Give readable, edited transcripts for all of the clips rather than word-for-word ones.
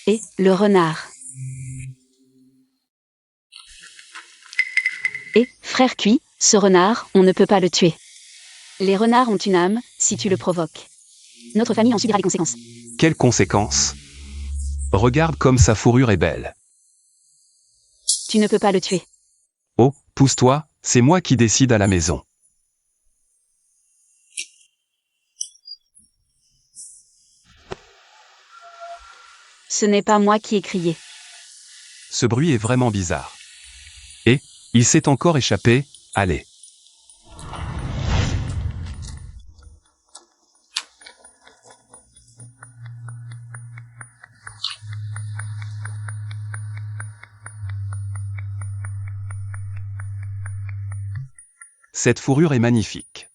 Et le renard. Et, frère cuit, ce renard, on ne peut pas le tuer. Les renards ont une âme, si tu le provoques. Notre famille en subira les conséquences. Quelles conséquences? Regarde comme sa fourrure est belle. Tu ne peux pas le tuer. Oh, pousse-toi, c'est moi qui décide à la maison. Ce n'est pas moi qui ai crié. Ce bruit est vraiment bizarre. Et, il s'est encore échappé, allez. Cette fourrure est magnifique.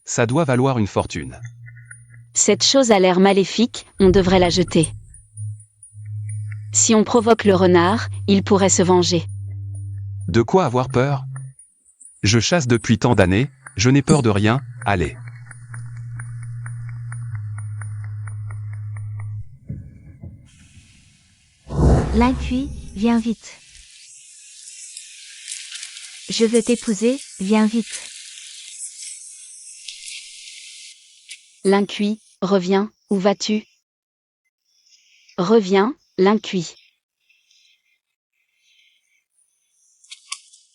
Ça doit valoir une fortune. Cette chose a l'air maléfique, on devrait la jeter. Si on provoque le renard, il pourrait se venger. De quoi avoir peur? Je chasse depuis tant d'années, je n'ai peur de rien, allez. L'Incuit, viens vite. Je veux t'épouser, viens vite. L'Incuit, reviens, où vas-tu? Reviens, l'Incuit.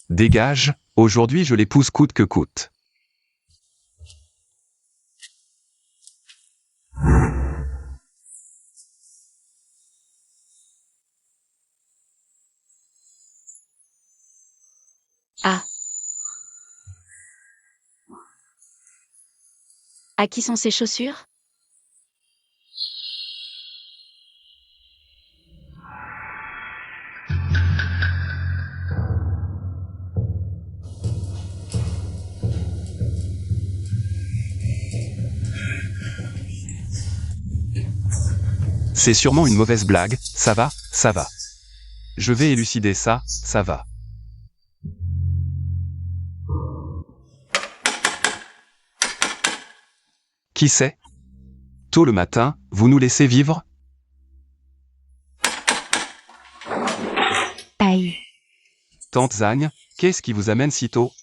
Dégage, aujourd'hui je l'épouse coûte que coûte. Ah. À qui sont ces chaussures? C'est sûrement une mauvaise blague, ça va, ça va. Je vais élucider ça, ça va. Qui c'est? Tôt le matin, vous nous laissez vivre? Aïe. Tante Zagne, qu'est-ce qui vous amène si tôt?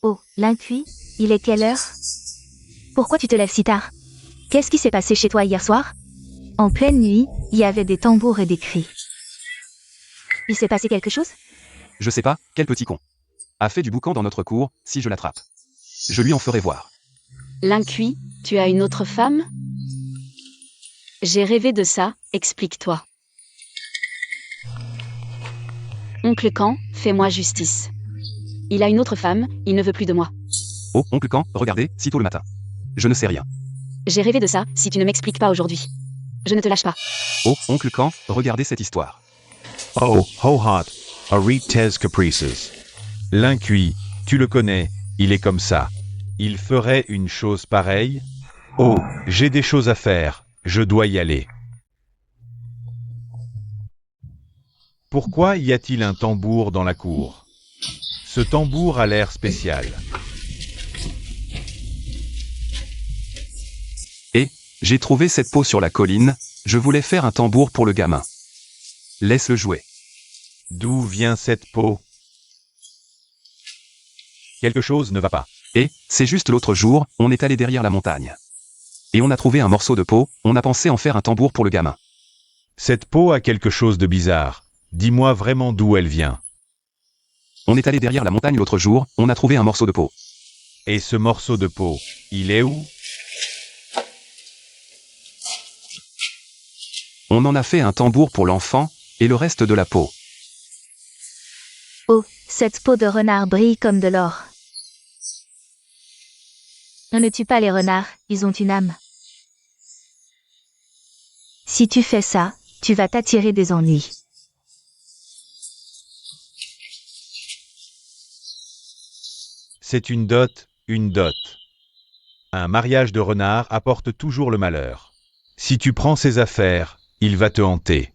Oh, l'Incuit, il est quelle heure? Pourquoi tu te lèves si tard? Qu'est-ce qui s'est passé chez toi hier soir? En pleine nuit, il y avait des tambours et des cris. Il s'est passé quelque chose? Je sais pas, quel petit con. A fait du boucan dans notre cour, si je l'attrape. Je lui en ferai voir. L'Incuit, tu as une autre femme? J'ai rêvé de ça, explique-toi. Oncle Can, fais-moi justice. Il a une autre femme, il ne veut plus de moi. Oh, oncle Can, regardez, si tôt le matin. Je ne sais rien. J'ai rêvé de ça, si tu ne m'expliques pas aujourd'hui. Je ne te lâche pas. Oh, oncle Can, regardez cette histoire. Oh, Ho-Hot, read tes caprices. L'Incuit, tu le connais, il est comme ça. Il ferait une chose pareille? Oh, j'ai des choses à faire, je dois y aller. Pourquoi y a-t-il un tambour dans la cour? Ce tambour a l'air spécial. Et, j'ai trouvé cette peau sur la colline, je voulais faire un tambour pour le gamin. Laisse-le jouer. D'où vient cette peau? Quelque chose ne va pas. Et, c'est juste l'autre jour, on est allé derrière la montagne. Et on a trouvé un morceau de peau, on a pensé en faire un tambour pour le gamin. Cette peau a quelque chose de bizarre. Dis-moi vraiment d'où elle vient. On est allé derrière la montagne l'autre jour, on a trouvé un morceau de peau. Et ce morceau de peau, il est où? On en a fait un tambour pour l'enfant, et le reste de la peau. Oh, cette peau de renard brille comme de l'or. On ne tue pas les renards, ils ont une âme. Si tu fais ça, tu vas t'attirer des ennuis. C'est une dot, une dot. Un mariage de renard apporte toujours le malheur. Si tu prends ses affaires, il va te hanter.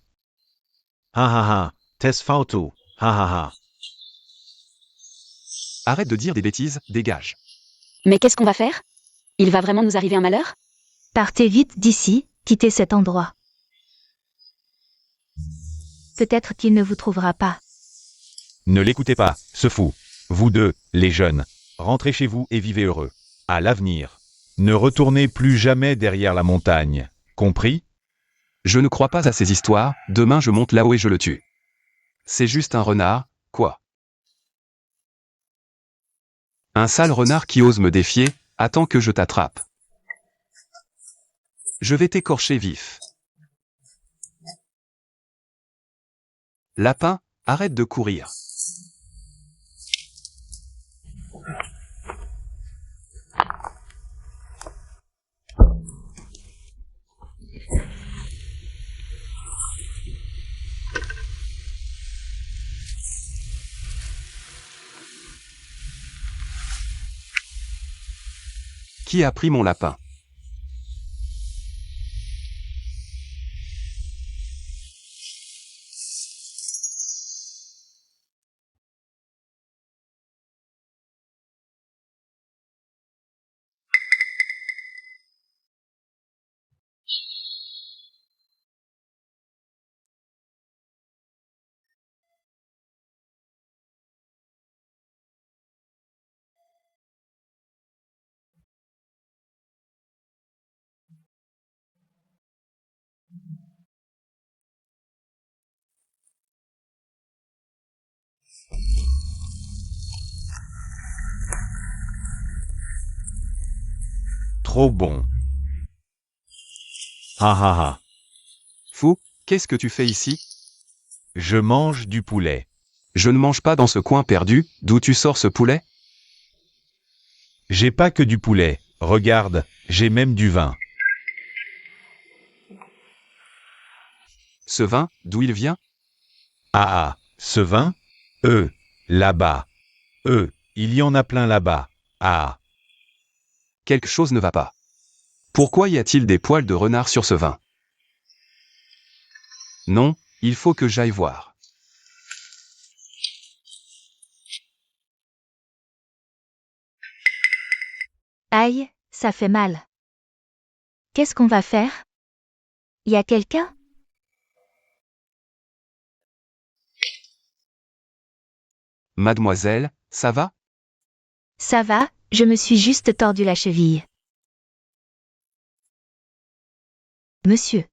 Ha ha ha, tes fauto, ha ha ha. Arrête de dire des bêtises, dégage. Mais qu'est-ce qu'on va faire? Il va vraiment nous arriver un malheur? Partez vite d'ici, quittez cet endroit. Peut-être qu'il ne vous trouvera pas. Ne l'écoutez pas, ce fou. Vous deux, les jeunes, rentrez chez vous et vivez heureux. À l'avenir. Ne retournez plus jamais derrière la montagne. Compris? Je ne crois pas à ces histoires, demain je monte là-haut et je le tue. C'est juste un renard, quoi. Un sale renard qui ose me défier, attends que je t'attrape. Je vais t'écorcher vif. Lapin, arrête de courir. Qui a pris mon lapin? Trop bon. Ah ah ah. Fou, qu'est-ce que tu fais ici? Je mange du poulet. Je ne mange pas dans ce coin perdu, d'où tu sors ce poulet? J'ai pas que du poulet. Regarde, j'ai même du vin. Ce vin, d'où il vient? Ah ah, ce vin? Là-bas. Il y en a plein là-bas. Ah. Quelque chose ne va pas. Pourquoi y a-t-il des poils de renard sur ce vin? Non, il faut que j'aille voir. Aïe, ça fait mal. Qu'est-ce qu'on va faire? Y a quelqu'un? Mademoiselle, ça va? Ça va, je me suis juste tordu la cheville. Monsieur.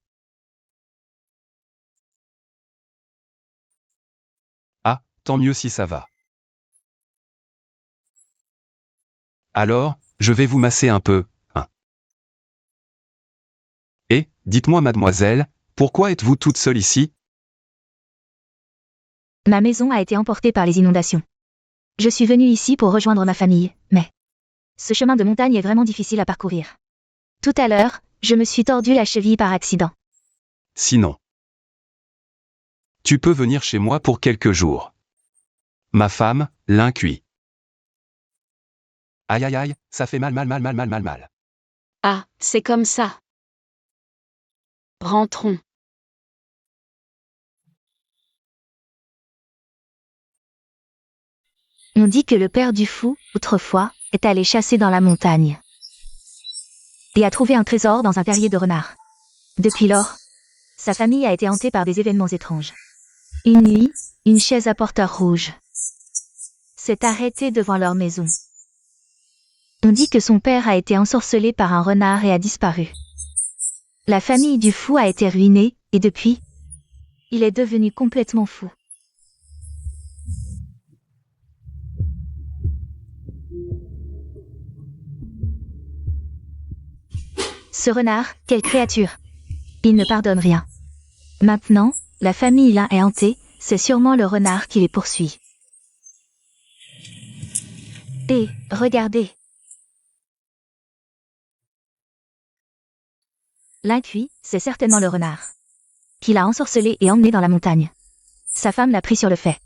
Ah, tant mieux si ça va. Alors, je vais vous masser un peu, hein. Et, dites-moi mademoiselle, pourquoi êtes-vous toute seule ici? Ma maison a été emportée par les inondations. Je suis venue ici pour rejoindre ma famille, mais ce chemin de montagne est vraiment difficile à parcourir. Tout à l'heure, je me suis tordu la cheville par accident. Sinon, tu peux venir chez moi pour quelques jours. Ma femme, l'incuit. Aïe aïe aïe, ça fait mal. Ah, c'est comme ça. Rentrons. On dit que le père du fou, autrefois, est allé chasser dans la montagne et a trouvé un trésor dans un terrier de renard. Depuis lors, sa famille a été hantée par des événements étranges. Une nuit, une chaise à porteur rouge s'est arrêtée devant leur maison. On dit que son père a été ensorcelé par un renard et a disparu. La famille du fou a été ruinée, et depuis, il est devenu complètement fou. Ce renard, quelle créature! Il ne pardonne rien. Maintenant, la famille là est hantée, c'est sûrement le renard qui les poursuit. Et, regardez! L'incuit, c'est certainement le renard, qui l'a ensorcelé et emmené dans la montagne. Sa femme l'a pris sur le fait.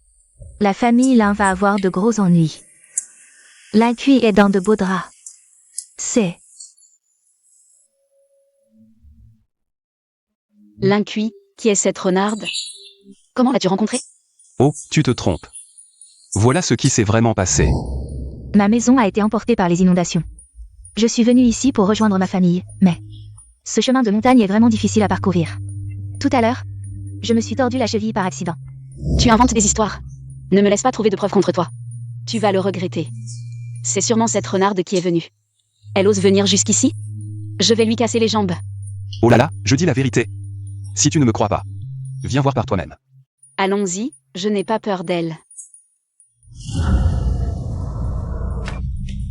La famille là va avoir de gros ennuis. L'incuit est dans de beaux draps. C'est... L'incuit, qui est cette renarde? Comment l'as-tu rencontrée? Oh, tu te trompes. Voilà ce qui s'est vraiment passé. Ma maison a été emportée par les inondations. Je suis venue ici pour rejoindre ma famille, mais ce chemin de montagne est vraiment difficile à parcourir. Tout à l'heure, Je me suis tordu la cheville par accident. Tu inventes des histoires. Ne me laisse pas trouver de preuves contre toi. Tu vas le regretter. C'est sûrement cette renarde qui est venue. Elle ose venir jusqu'ici? Je vais lui casser les jambes. Oh là là, je dis la vérité. Si tu ne me crois pas, viens voir par toi-même. Allons-y, je n'ai pas peur d'elle.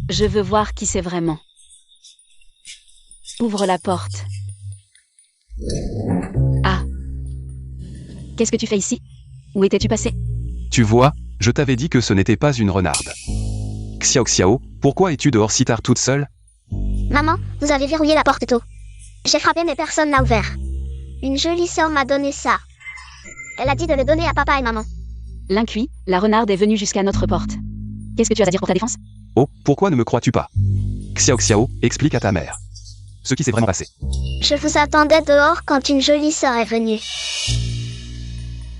Je veux voir qui c'est vraiment. Ouvre la porte. Ah. Qu'est-ce que tu fais ici? Où étais-tu passé? Tu vois, je t'avais dit que ce n'était pas une renarde. Xiao Xiao, pourquoi es-tu dehors si tard toute seule? Maman, vous avez verrouillé la porte tôt. J'ai frappé mais personne n'a ouvert. Une jolie sœur m'a donné ça. Elle a dit de le donner à papa et maman. L'incuit, la renarde est venue jusqu'à notre porte. Qu'est-ce que tu as à dire pour ta défense? Oh, pourquoi ne me crois-tu pas? Xiao Xiao, explique à ta mère ce qui s'est vraiment passé. Je vous attendais dehors quand une jolie sœur est venue.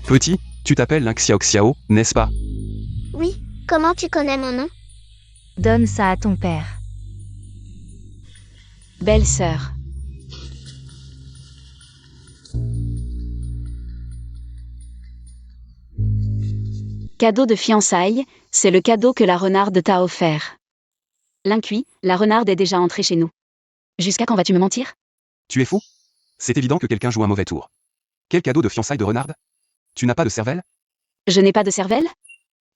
Petit, tu t'appelles Lin Xiao Xiao, n'est-ce pas? Oui, comment tu connais mon nom? Donne ça à ton père. Belle-sœur. Cadeau de fiançailles, c'est le cadeau que la renarde t'a offert. L'incuit, la renarde est déjà entrée chez nous. Jusqu'à quand vas-tu me mentir? Tu es fou? C'est évident que quelqu'un joue un mauvais tour. Quel cadeau de fiançailles de renarde? Tu n'as pas de cervelle? Je n'ai pas de cervelle?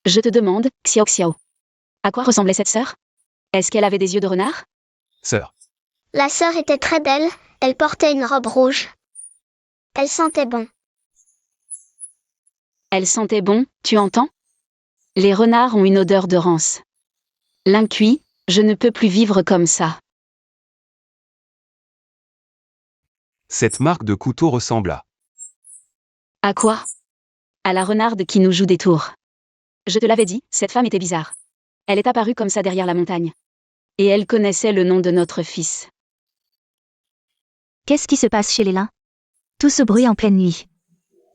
Je te demande, Xiao Xiao. À quoi ressemblait cette sœur? Est-ce qu'elle avait des yeux de renard? Sœur. La sœur était très belle, elle portait une robe rouge. Elle sentait bon. Elle sentait bon, tu entends? Les renards ont une odeur de rance. L'incuit, je ne peux plus vivre comme ça. Cette marque de couteau ressemble À quoi? À la renarde qui nous joue des tours. Je te l'avais dit, cette femme était bizarre. Elle est apparue comme ça derrière la montagne. Et elle connaissait le nom de notre fils. Qu'est-ce qui se passe chez les lins? Tout ce bruit en pleine nuit.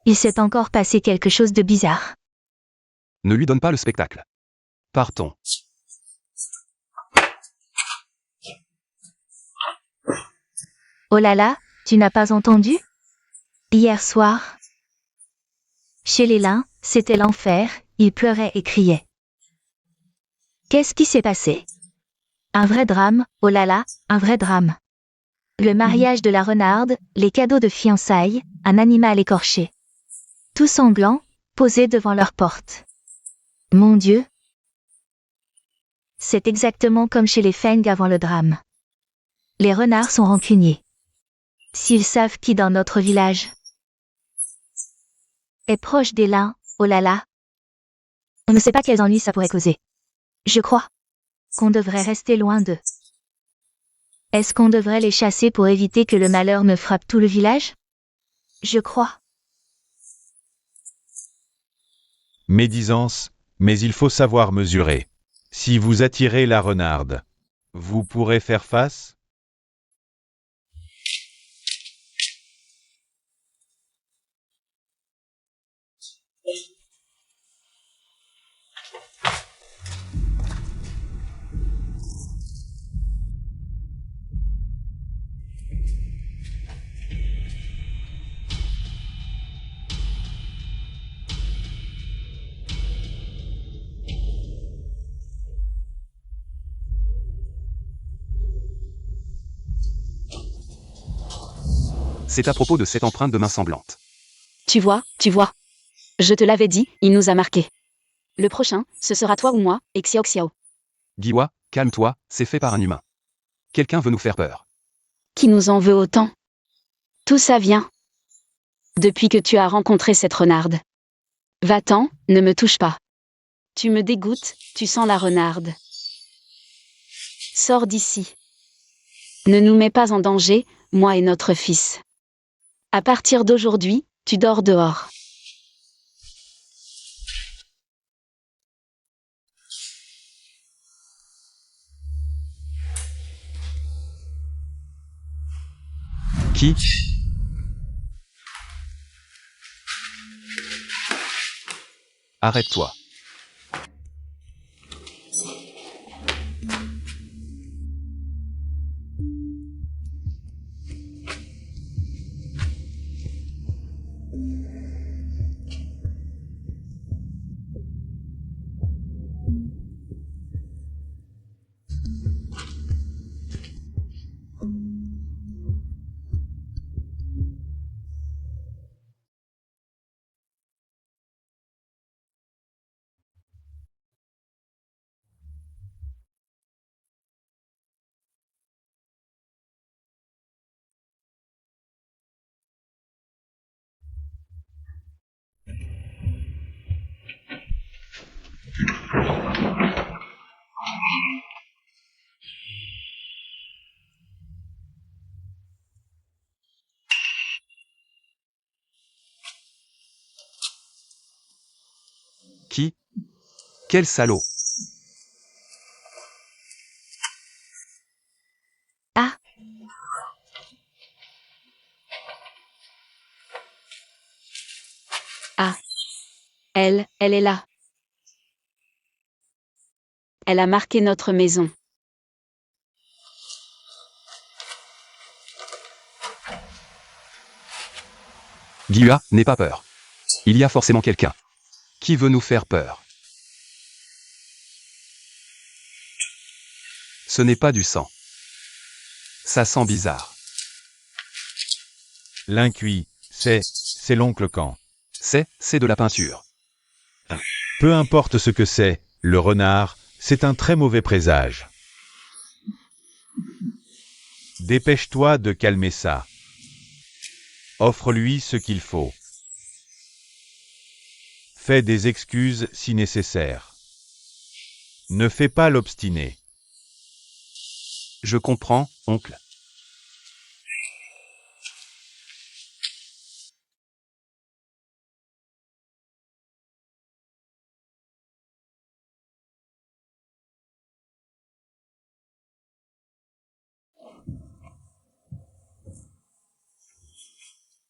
Il s'est encore passé quelque chose de bizarre. Ne lui donne pas le spectacle. Partons. Oh là là, tu n'as pas entendu? Hier soir, chez les lins, c'était l'enfer, ils pleuraient et criaient. Qu'est-ce qui s'est passé? Un vrai drame, oh là là, un vrai drame. Le mariage de la renarde, les cadeaux de fiançailles, un animal écorché. Tout sanglant, posé devant leur porte. Mon Dieu! C'est exactement comme chez les Feng avant le drame. Les renards sont rancuniers. S'ils savent qui dans notre village est proche des lins, oh là là. On ne sait pas quels ennuis ça pourrait causer. Je crois qu'on devrait rester loin d'eux. Est-ce qu'on devrait les chasser pour éviter que le malheur ne frappe tout le village? Je crois. Médisance, mais il faut savoir mesurer. Si vous attirez la renarde, vous pourrez faire face? C'est à propos de cette empreinte de main semblante. Tu vois. Je te l'avais dit, il nous a marqués. Le prochain, ce sera toi ou moi, et Xiao Xiao. Giwa, calme-toi, c'est fait par un humain. Quelqu'un veut nous faire peur. Qui nous en veut autant? Tout ça vient depuis que tu as rencontré cette renarde. Va-t'en, ne me touche pas. Tu me dégoûtes, tu sens la renarde. Sors d'ici. Ne nous mets pas en danger, moi et notre fils. À partir d'aujourd'hui, tu dors dehors. Qui? Arrête-toi. Quel salaud! Ah, Elle est là. Elle a marqué notre maison. Guilla, n'aie pas peur. Il y a forcément quelqu'un qui veut nous faire peur. Ce n'est pas du sang. Ça sent bizarre. L'incuit, c'est l'oncle Can. C'est de la peinture. Peu importe ce que c'est, le renard, c'est un très mauvais présage. Dépêche-toi de calmer ça. Offre-lui ce qu'il faut. Fais des excuses si nécessaire. Ne fais pas l'obstiné. Je comprends, oncle.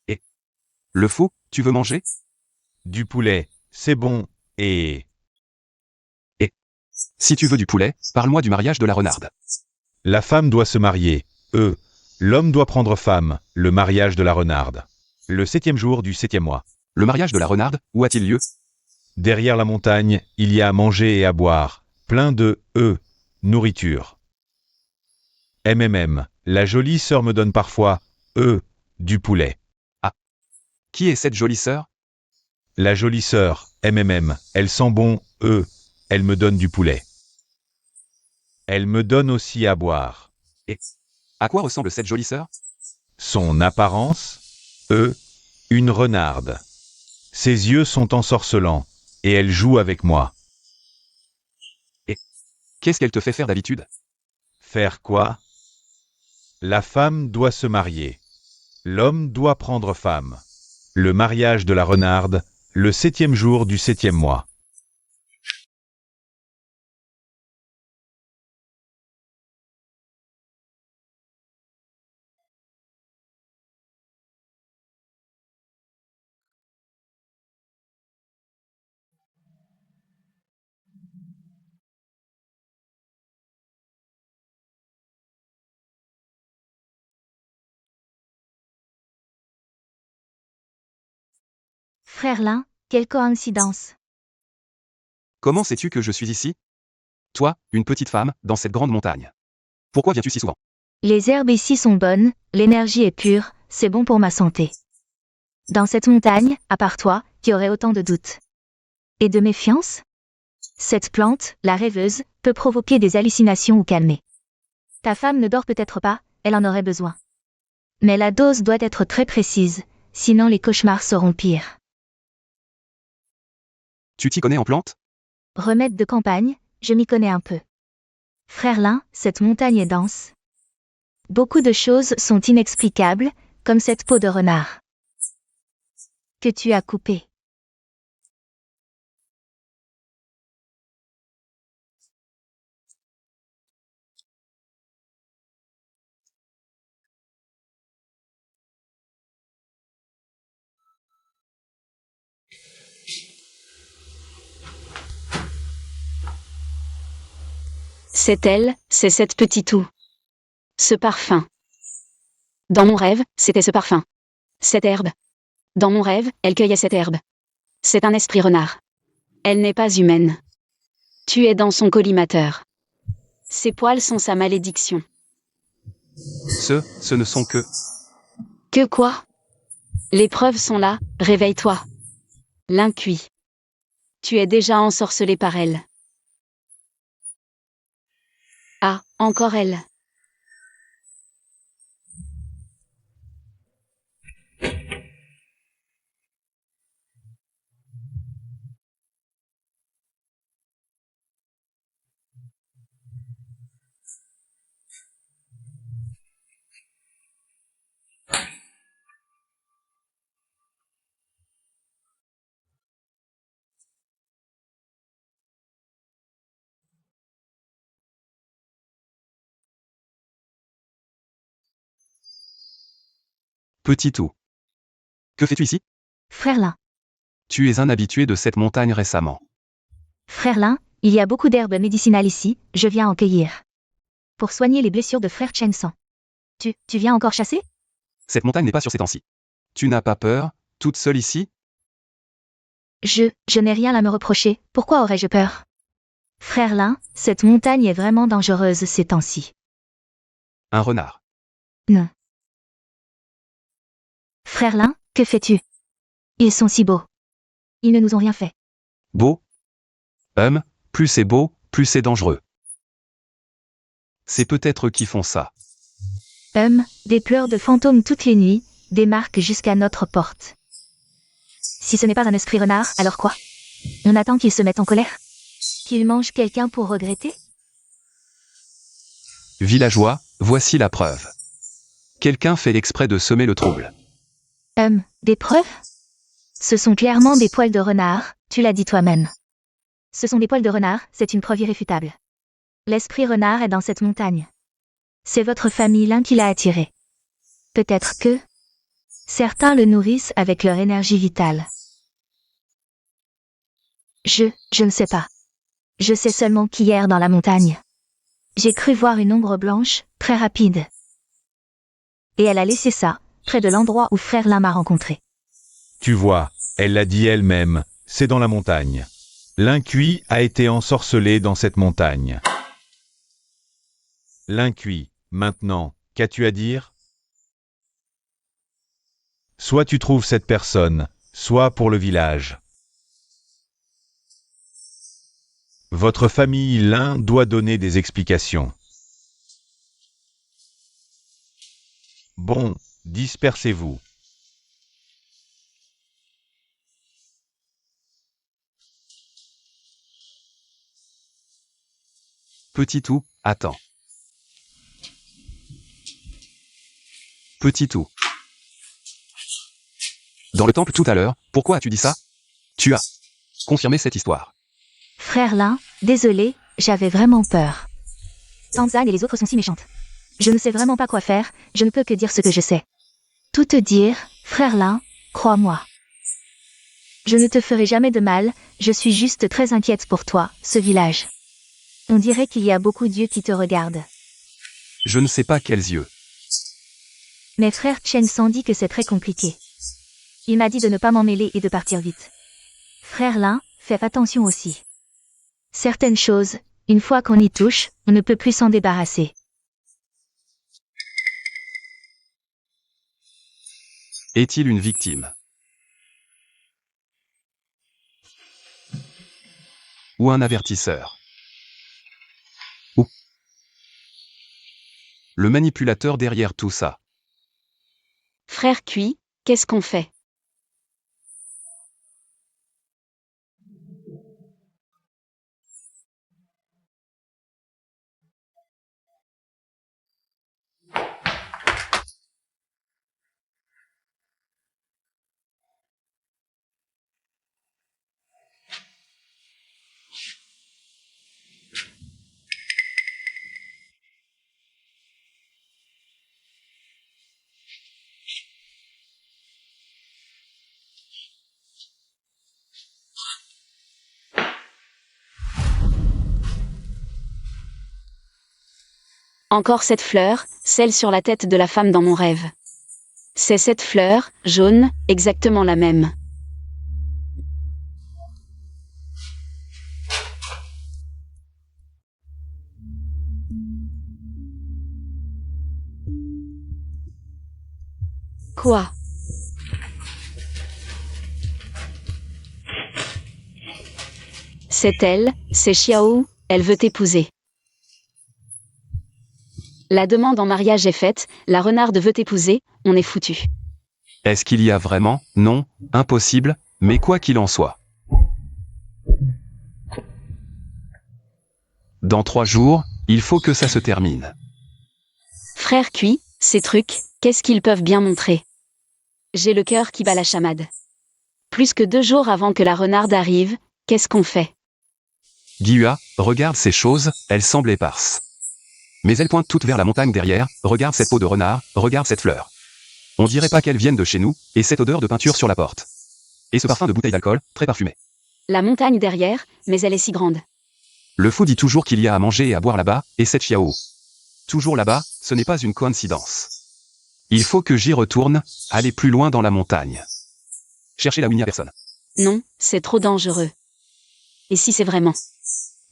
Et le fou, tu veux manger? Du poulet, c'est bon, et... Si tu veux du poulet, parle-moi du mariage de la renarde. La femme doit se marier. L'homme doit prendre femme, le mariage de la renarde. Le 7e jour du 7e mois. Le mariage de la renarde, où a-t-il lieu? Derrière la montagne, il y a à manger et à boire, plein de nourriture. La jolie sœur me donne parfois, du poulet. Qui est cette jolie sœur? La jolie sœur, elle sent bon, elle me donne du poulet. Elle me donne aussi à boire. À quoi ressemble cette jolie sœur? Son apparence, une renarde. Ses yeux sont ensorcelants, et elle joue avec moi. Qu'est-ce qu'elle te fait faire d'habitude? Faire quoi? La femme doit se marier. L'homme doit prendre femme. Le mariage de la renarde, le 7e jour du 7e mois. frère Lin, quelle coïncidence. Comment sais-tu que je suis ici? Toi, une petite femme, dans cette grande montagne. Pourquoi viens-tu si souvent? Les herbes ici sont bonnes, l'énergie est pure, c'est bon pour ma santé. Dans cette montagne, à part toi, qui aurait autant de doutes. Et de méfiance? Cette plante, la rêveuse, peut provoquer des hallucinations ou calmer. Ta femme ne dort peut-être pas, elle en aurait besoin. Mais la dose doit être très précise, sinon les cauchemars seront pires. Tu t'y connais en plantes? Remède de campagne, je m'y connais un peu. Frère Lin, cette montagne est dense. Beaucoup de choses sont inexplicables, comme cette peau de renard. Que tu as coupée. C'est elle, c'est cette petite toux. Ce parfum. Dans mon rêve, c'était ce parfum. Cette herbe. Dans mon rêve, elle cueillait cette herbe. C'est un esprit renard. Elle n'est pas humaine. Tu es dans son collimateur. Ses poils sont sa malédiction. Ce ne sont que... Que quoi? Les preuves sont là, réveille-toi. L'incuit. Tu es déjà ensorcelé par elle. Ah, encore elle. Petit tout. Que fais-tu ici? Frère Lin. Tu es un habitué de cette montagne récemment. Frère Lin, il y a beaucoup d'herbes médicinales ici, je viens en cueillir. Pour soigner les blessures de frère Chen San. Tu viens encore chasser? Cette montagne n'est pas sur ces temps-ci. Tu n'as pas peur, toute seule ici? Je n'ai rien à me reprocher, pourquoi aurais-je peur? Frère Lin, cette montagne est vraiment dangereuse ces temps-ci. Un renard. Non. Frère Lin, que fais-tu? Ils sont si beaux. Ils ne nous ont rien fait. Beau? Plus c'est beau, plus c'est dangereux. C'est peut-être eux qui font ça. Des pleurs de fantômes toutes les nuits, des marques jusqu'à notre porte. Si ce n'est pas un esprit renard, alors quoi? On attend qu'il se mette en colère? Qu'il mange quelqu'un pour regretter? Villageois, voici la preuve. Quelqu'un fait l'exprès de semer le trouble. Des preuves? Ce sont clairement des poils de renard, tu l'as dit toi-même. Ce sont des poils de renard, c'est une preuve irréfutable. L'esprit renard est dans cette montagne. C'est votre famille Lin qui l'a attiré. Peut-être que certains le nourrissent avec leur énergie vitale. Je ne sais pas. Je sais seulement qu'hier dans la montagne, j'ai cru voir une ombre blanche, très rapide. Et elle a laissé ça, près de l'endroit où frère Lin m'a rencontré. Tu vois, elle l'a dit elle-même, c'est dans la montagne. L'Incuit a été ensorcelé dans cette montagne. L'Incuit, maintenant, qu'as-tu à dire? Soit tu trouves cette personne, soit pour le village. Votre famille Lin doit donner des explications. Bon, dispersez-vous. Petit tout, attends. Petit tout. Dans le temple tout à l'heure, pourquoi as-tu dit ça? Tu as confirmé cette histoire. Frère Lin, désolé, j'avais vraiment peur. Tanzan et les autres sont si méchantes. Je ne sais vraiment pas quoi faire, je ne peux que dire ce que je sais. Tout te dire, frère Lin, crois-moi. Je ne te ferai jamais de mal, je suis juste très inquiète pour toi, ce village. On dirait qu'il y a beaucoup d'yeux qui te regardent. Je ne sais pas quels yeux. Mes frères Chen San dit que c'est très compliqué. Il m'a dit de ne pas m'en mêler et de partir vite. Frère Lin, fais attention aussi. Certaines choses, une fois qu'on y touche, on ne peut plus s'en débarrasser. Est-il une victime? Ou un avertisseur? Ou le manipulateur derrière tout ça? Frère Cui, qu'est-ce qu'on fait? Encore cette fleur, celle sur la tête de la femme dans mon rêve. C'est cette fleur, jaune, exactement la même. Quoi? C'est elle, c'est Xiao, elle veut t'épouser. La demande en mariage est faite, la renarde veut t'épouser, on est foutu. Est-ce qu'il y a vraiment? Non, impossible, mais quoi qu'il en soit. Dans 3 jours, il faut que ça se termine. Frère Cui, ces trucs, qu'est-ce qu'ils peuvent bien montrer? J'ai le cœur qui bat la chamade. Plus que 2 jours avant que la renarde arrive, qu'est-ce qu'on fait? Guihua, regarde ces choses, elles semblent éparses. Mais elles pointent toutes vers la montagne derrière, regarde cette peau de renard, regarde cette fleur. On dirait pas qu'elles viennent de chez nous, et cette odeur de peinture sur la porte. Et ce parfum de bouteille d'alcool, très parfumé. La montagne derrière, mais elle est si grande. Le fou dit toujours qu'il y a à manger et à boire là-bas, et cette chiao. Toujours là-bas, ce n'est pas une coïncidence. Il faut que j'y retourne, aller plus loin dans la montagne. Chercher là où il n'y a personne. Non, c'est trop dangereux. Et si c'est vraiment?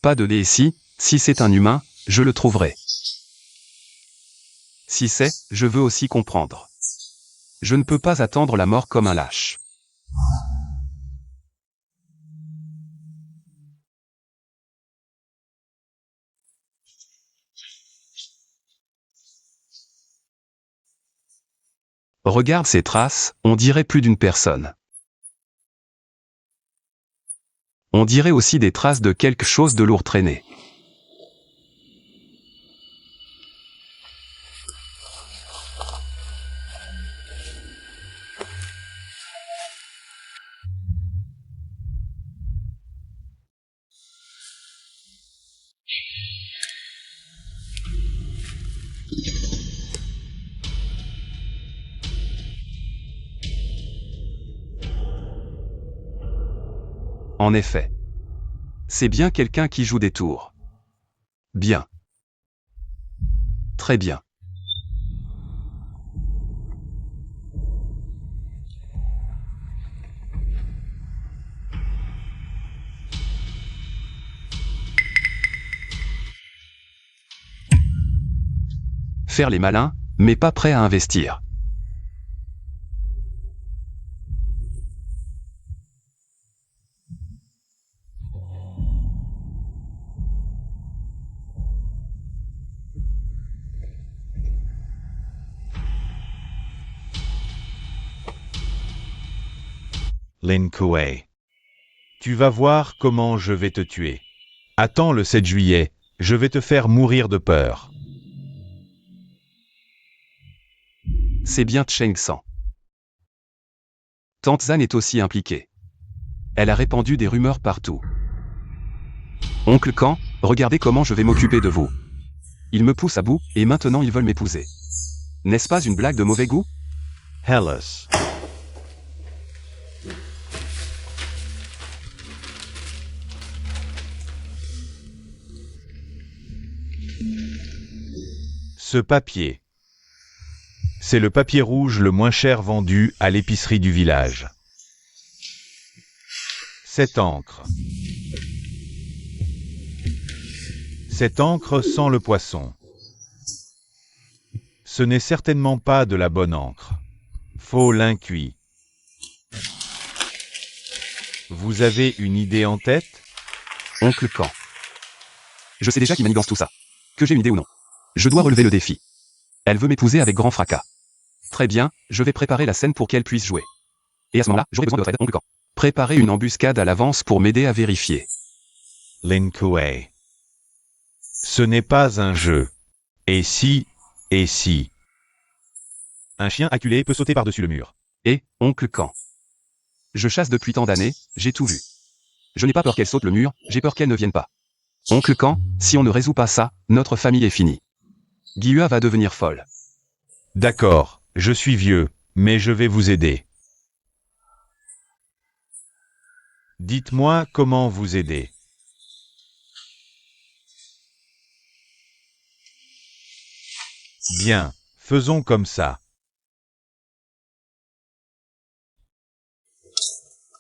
Pas de lait ici, si c'est un humain, je le trouverai. Si c'est, je veux aussi comprendre. Je ne peux pas attendre la mort comme un lâche. Regarde ces traces, on dirait plus d'une personne. On dirait aussi des traces de quelque chose de lourd traîné. En effet. C'est bien quelqu'un qui joue des tours. Bien. Très bien. Faire les malins, mais pas prêt à investir. Lin Kuei. Tu vas voir comment je vais te tuer. Attends le 7 juillet, je vais te faire mourir de peur. C'est bien Cheng San. Tante Zan est aussi impliquée. Elle a répandu des rumeurs partout. Oncle Kan, regardez comment je vais m'occuper de vous. Ils me poussent à bout, et maintenant ils veulent m'épouser. N'est-ce pas une blague de mauvais goût? Hellas. Ce papier. C'est le papier rouge le moins cher vendu à l'épicerie du village. Cette encre. Cette encre sent le poisson. Ce n'est certainement pas de la bonne encre. Faux lin cuit. Vous avez une idée en tête? Oncle Kan. Je sais déjà qui manigance tout ça. Que j'ai une idée ou non. Je dois relever le défi. Elle veut m'épouser avec grand fracas. Très bien, je vais préparer la scène pour qu'elle puisse jouer. Et à ce moment-là, j'aurai besoin de votre aide, Oncle Kan. Préparez une embuscade à l'avance pour m'aider à vérifier. Lin Kuei. Ce n'est pas un jeu. Et si, et si. Un chien acculé peut sauter par-dessus le mur. Et, Oncle Kan. Je chasse depuis tant d'années, j'ai tout vu. Je n'ai pas peur qu'elle saute le mur, j'ai peur qu'elle ne vienne pas. Oncle Kan, si on ne résout pas ça, notre famille est finie. Guillua va devenir folle. D'accord, je suis vieux, mais je vais vous aider. Dites-moi comment vous aider. Bien, faisons comme ça.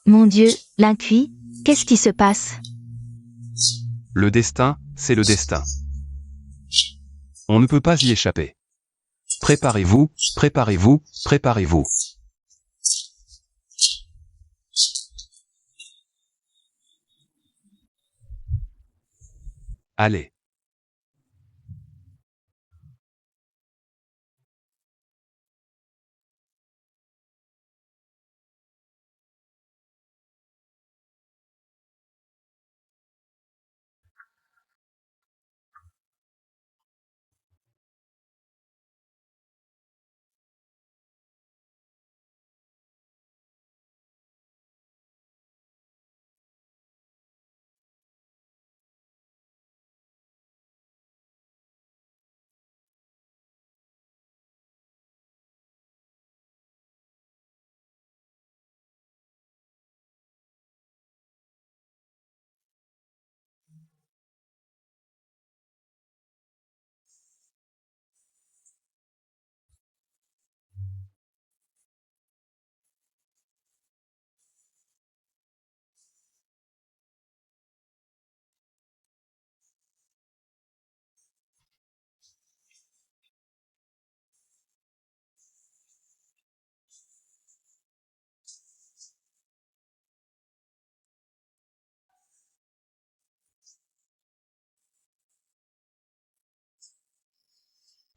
Mon Dieu, Lin Kuei, qu'est-ce qui se passe? Le destin, c'est le destin. On ne peut pas y échapper. Préparez-vous, préparez-vous, préparez-vous. Allez.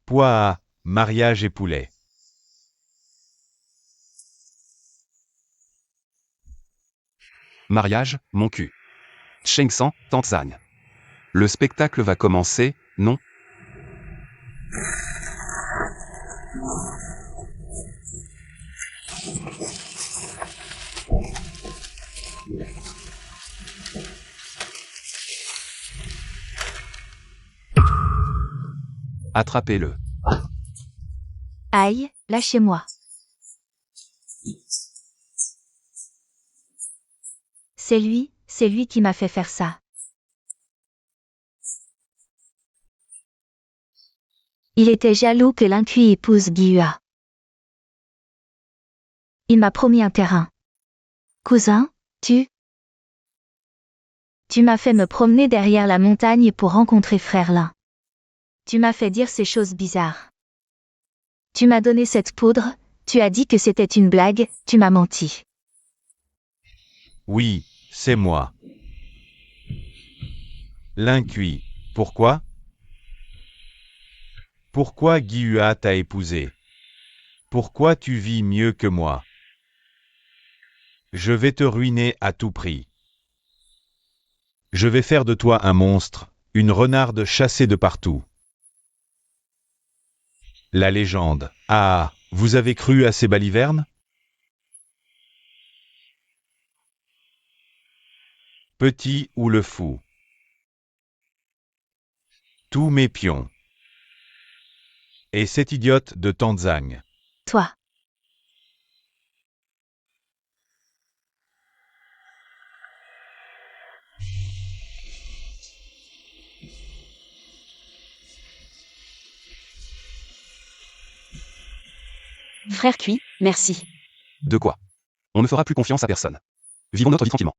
Pois, mariage et poulet. Mariage, mon cul. Chengsan, Tanzan. Le spectacle va commencer, non? Attrapez-le. Aïe, lâchez-moi. C'est lui qui m'a fait faire ça. Il était jaloux que l'incuit épouse Gyua. Il m'a promis un terrain. Cousin, tu m'as fait me promener derrière la montagne pour rencontrer frère Lin. Tu m'as fait dire ces choses bizarres. Tu m'as donné cette poudre, tu as dit que c'était une blague, tu m'as menti. Oui, c'est moi. L'incuit. Pourquoi? Pourquoi Gyua t'a épousé? Pourquoi tu vis mieux que moi? Je vais te ruiner à tout prix. Je vais faire de toi un monstre, une renarde chassée de partout. La légende. Ah, vous avez cru à ces balivernes? Petit ou le fou. Tous mes pions. Et cette idiote de Tanzang. Toi. Frère Cui, merci. De quoi? On ne fera plus confiance à personne. Vivons notre vie tranquillement.